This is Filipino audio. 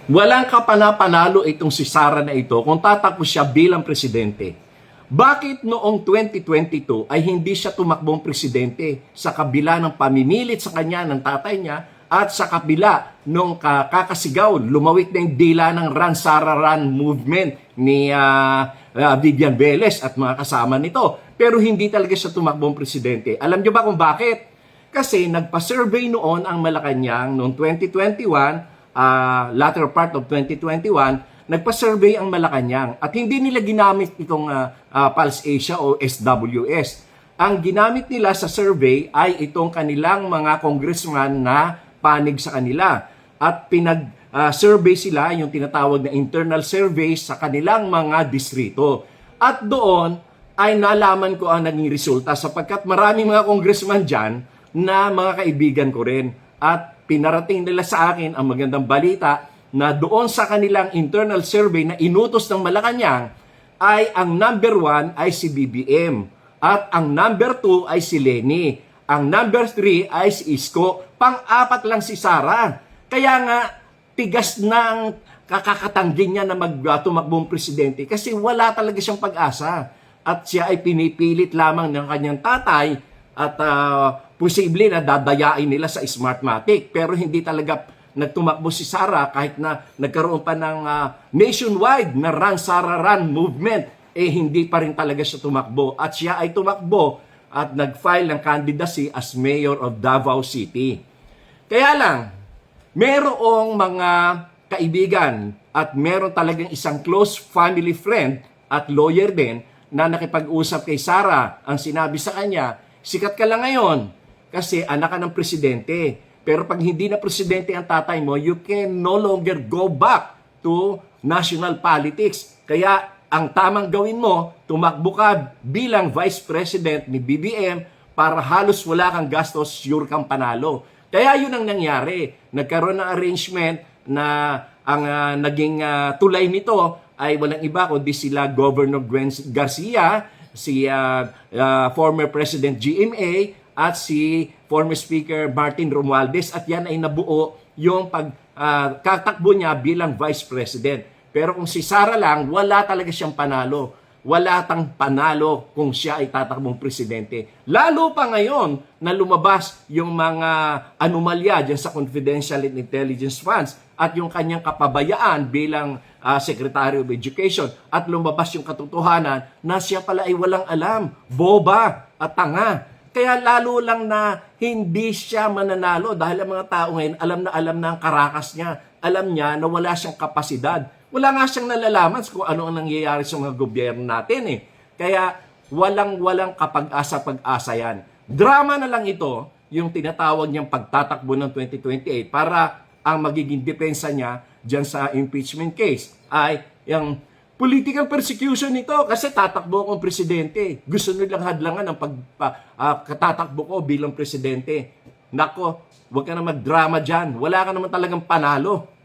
Walang kapanapanalo itong si Sara na ito kung tatakbo siya bilang presidente. Bakit noong 2022 ay hindi siya tumakbong presidente sa kabila ng pamimilit sa kanya ng tatay niya at sa kabila nung kakasigaw, lumawit na yung dila ng Run Sara Run movement ni Vivian Velez at mga kasama nito. Pero hindi talaga siya tumakbong presidente. Alam niyo ba kung bakit? Kasi nagpa-survey noon ang Malacanang noong 2021, latter part of 2021, nagpa-survey ang Malacanang at hindi nila ginamit itong Pulse Asia o SWS. Ang ginamit nila sa survey ay itong kanilang mga congressman na panig sa kanila at pinag-survey sila, yung tinatawag na internal survey sa kanilang mga distrito. At doon ay nalaman ko ang naging resulta sapagkat maraming mga congressman dyan na mga kaibigan ko rin at pinarating nila sa akin ang magandang balita na doon sa kanilang internal survey na inutos ng Malacanang ay ang number 1 ay si BBM at ang number 2 ay si Leni. Ang number 3 ay si Isko. Pang-apat lang si Sara. Kaya nga tigas na ang kakakatanggi niya na tumakbong presidente kasi wala talaga siyang pag-asa. At siya ay pinipilit lamang ng kanyang tatay at posible na dadayain nila sa Smartmatic. Pero hindi talaga nagtumakbo si Sara kahit na nagkaroon pa ng nationwide na Run Sara Run movement. Hindi pa rin talaga siya tumakbo. At siya ay tumakbo at nag-file ng candidacy as mayor of Davao City. Kaya lang, merong mga kaibigan at meron talagang isang close family friend at lawyer din na nakipag-usap kay Sara. Ang sinabi sa kanya, sikat ka lang ngayon kasi anak ka ng presidente. Pero pag hindi na presidente ang tatay mo, you can no longer go back to national politics. Kaya ang tamang gawin mo, tumakbo ka bilang vice president ni BBM para halos wala kang gastos, sure kang panalo. Kaya yun ang nangyari. Nagkaroon ng arrangement na ang naging tulay nito ay walang iba kundi sila Governor Gwen Garcia, si former President GMA at si former Speaker Martin Romualdez at yan ay nabuo yung pagkatakbo niya bilang Vice President. Pero kung si Sara lang, wala talaga siyang panalo. Wala tang panalo kung siya ay tatakbong presidente. Lalo pa ngayon na lumabas yung mga anomalya dyan sa confidential and intelligence funds at yung kanyang kapabayaan bilang Secretary of Education at lumabas yung katotohanan na siya pala ay walang alam, boba at tanga. Kaya lalo lang na hindi siya mananalo dahil ang mga tao ngayon alam na ang karakas niya. Alam niya na wala siyang kapasidad. Wala nga siyang nalalaman kung ano ang nangyayari sa mga gobyerno natin . Kaya walang kapag-asa yan. Drama na lang ito, yung tinatawag niyang pagtatakbo ng 2028 para ang magiging depensa niya dyan sa impeachment case ay yung political persecution nito kasi tatakbo akong presidente. Gusto nilang hadlangan ang pagtatakbo ko bilang presidente. Nako, huwag ka na magdrama dyan. Wala ka naman talagang panalo.